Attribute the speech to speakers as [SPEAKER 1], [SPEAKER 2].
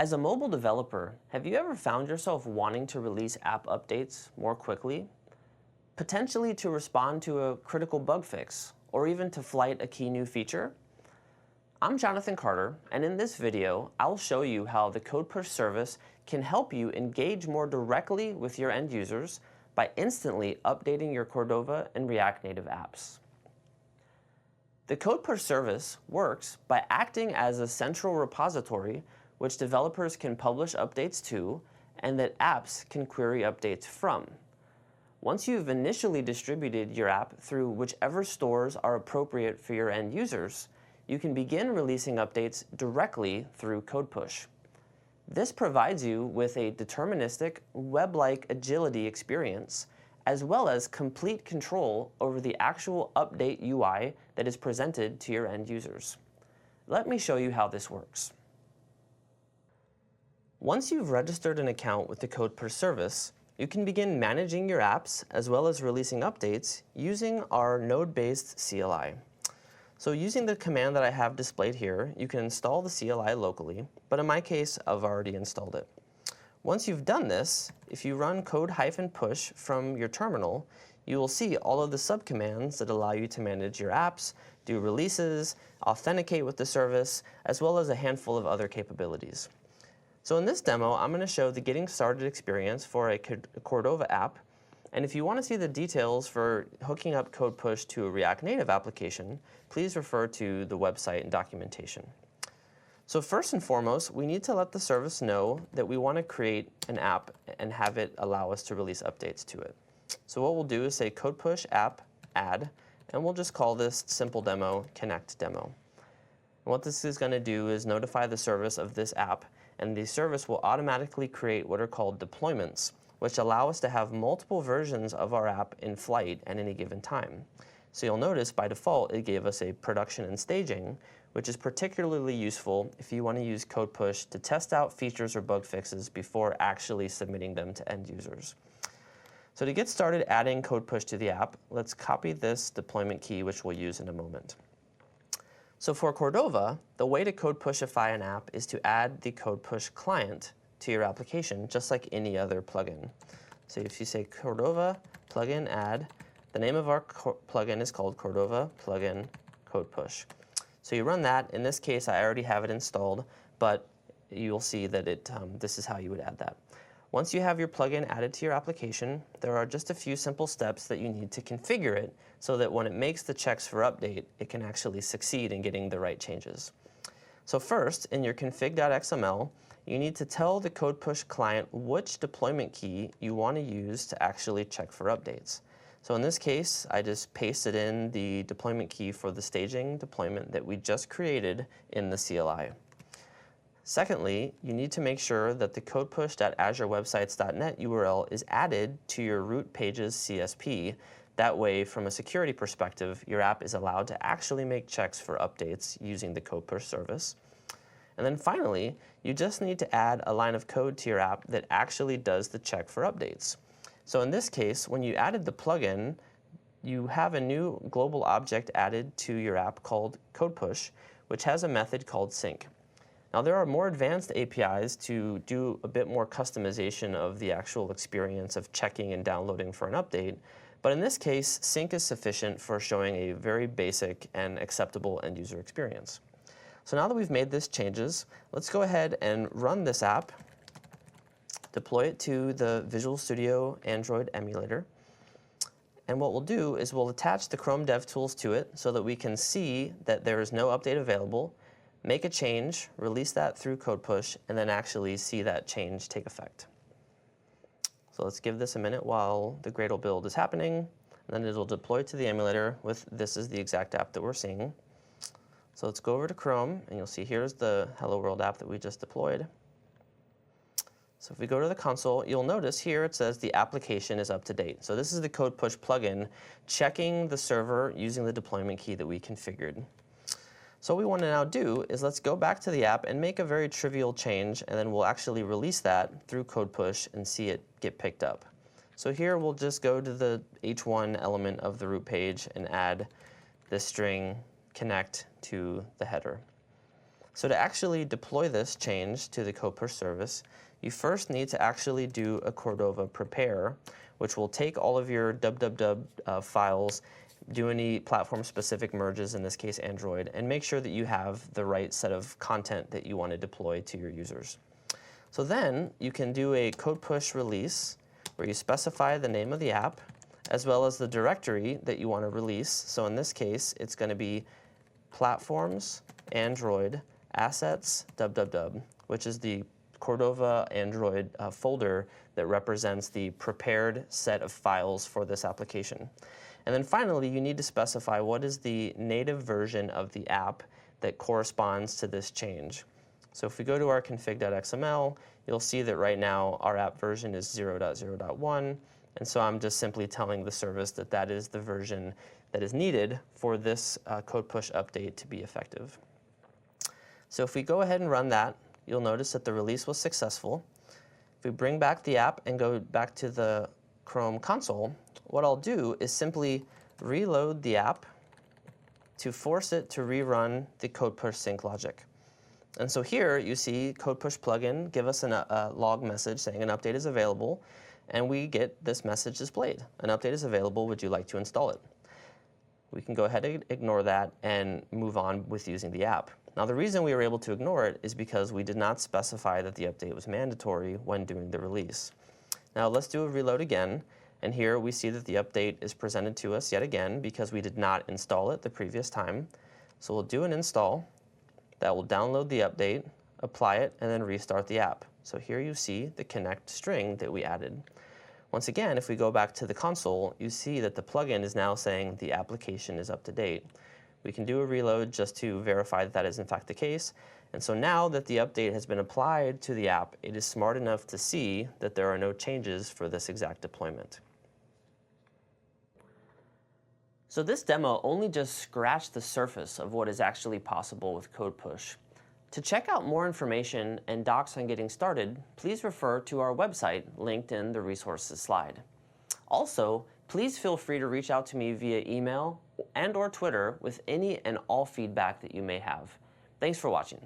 [SPEAKER 1] As a mobile developer, have you ever found yourself wanting to release app updates more quickly? Potentially to respond to a critical bug fix, or even to flight a key new feature? I'm Jonathan Carter, and in this video, I'll show you how the CodePush service can help you engage more directly with your end users by instantly updating your Cordova and React Native apps. The CodePush service works by acting as a central repository which developers can publish updates to and that apps can query updates from. Once you've initially distributed your app through whichever stores are appropriate for your end users, you can begin releasing updates directly through CodePush. This provides you with a deterministic, web-like agility experience, as well as complete control over the actual update UI that is presented to your end users. Let me show you how this works. Once you've registered an account with the CodePush service, you can begin managing your apps as well as releasing updates using our node-based CLI. So using the command that I have displayed here, you can install the CLI locally, but in my case, I've already installed it. Once you've done this, if you run code-push from your terminal, you will see all of the subcommands that allow you to manage your apps, do releases, authenticate with the service, as well as a handful of other capabilities. So in this demo, I'm going to show the getting started experience for a Cordova app. And if you want to see the details for hooking up CodePush to a React Native application, please refer to the website and documentation. So first and foremost, we need to let the service know that we want to create an app and have it allow us to release updates to it. So what we'll do is say CodePush app add, and we'll just call this simple demo connect demo. And what this is going to do is notify the service of this app, and the service will automatically create what are called deployments, which allow us to have multiple versions of our app in flight at any given time. So you'll notice by default it gave us a production and staging, which is particularly useful if you want to use CodePush to test out features or bug fixes before actually submitting them to end users. So to get started adding CodePush to the app, let's copy this deployment key, which we'll use in a moment. So for Cordova, the way to CodePushify an app is to add the CodePush client to your application, just like any other plugin. So if you say Cordova plugin add, the name of our plugin is called Cordova plugin CodePush. So you run that. In this case, I already have it installed, but you'll see that this is how you would add that. Once you have your plugin added to your application, there are just a few simple steps that you need to configure it so that when it makes the checks for update, it can actually succeed in getting the right changes. So first, in your config.xml, you need to tell the CodePush client which deployment key you want to use to actually check for updates. So in this case, I just pasted in the deployment key for the staging deployment that we just created in the CLI. Secondly, you need to make sure that the codepush.azurewebsites.net URL is added to your root pages CSP. That way, from a security perspective, your app is allowed to actually make checks for updates using the CodePush service. And then finally, you just need to add a line of code to your app that actually does the check for updates. So in this case, when you added the plugin, you have a new global object added to your app called CodePush, which has a method called sync. Now there are more advanced APIs to do a bit more customization of the actual experience of checking and downloading for an update, but in this case, sync is sufficient for showing a very basic and acceptable end user experience. So now that we've made these changes, let's go ahead and run this app, deploy it to the Visual Studio Android emulator, and what we'll do is we'll attach the Chrome DevTools to it so that we can see that there is no update available, make a change, release that through CodePush, and then actually see that change take effect. So let's give this a minute while the Gradle build is happening, and then it'll deploy to the emulator with this is the exact app that we're seeing. So let's go over to Chrome, and you'll see here's the Hello World app that we just deployed. So if we go to the console, you'll notice here it says the application is up to date. So this is the CodePush plugin checking the server using the deployment key that we configured. So what we want to now do is let's go back to the app and make a very trivial change, and then we'll actually release that through CodePush and see it get picked up. So here we'll just go to the h1 element of the root page and add this string connect to the header. So to actually deploy this change to the CodePush service, you first need to actually do a Cordova prepare, which will take all of your www files, do any platform-specific merges, in this case Android, and make sure that you have the right set of content that you want to deploy to your users. So then you can do a CodePush release where you specify the name of the app as well as the directory that you want to release. So in this case, it's going to be platforms, Android, assets, www, which is the Cordova Android folder that represents the prepared set of files for this application. And then finally, you need to specify what is the native version of the app that corresponds to this change. So if we go to our config.xml, you'll see that right now our app version is 0.0.1, and so I'm just simply telling the service that that is the version that is needed for this CodePush update to be effective. So if we go ahead and run that, you'll notice that the release was successful. If we bring back the app and go back to the Chrome console, what I'll do is simply reload the app to force it to rerun the CodePush sync logic. And so here you see CodePush plugin give us a log message saying an update is available, and we get this message displayed. An update is available, would you like to install it? We can go ahead and ignore that and move on with using the app. Now the reason we were able to ignore it is because we did not specify that the update was mandatory when doing the release. Now let's do a reload again, and here we see that the update is presented to us yet again because we did not install it the previous time. So we'll do an install. That will download the update, apply it, and then restart the app. So here you see the connect string that we added. Once again, if we go back to the console, you see that the plugin is now saying the application is up to date. We can do a reload just to verify that that is in fact the case. And so now that the update has been applied to the app, it is smart enough to see that there are no changes for this exact deployment. So this demo only just scratched the surface of what is actually possible with CodePush. To check out more information and docs on getting started, please refer to our website linked in the resources slide. Also, please feel free to reach out to me via email and/or Twitter with any and all feedback that you may have. Thanks for watching.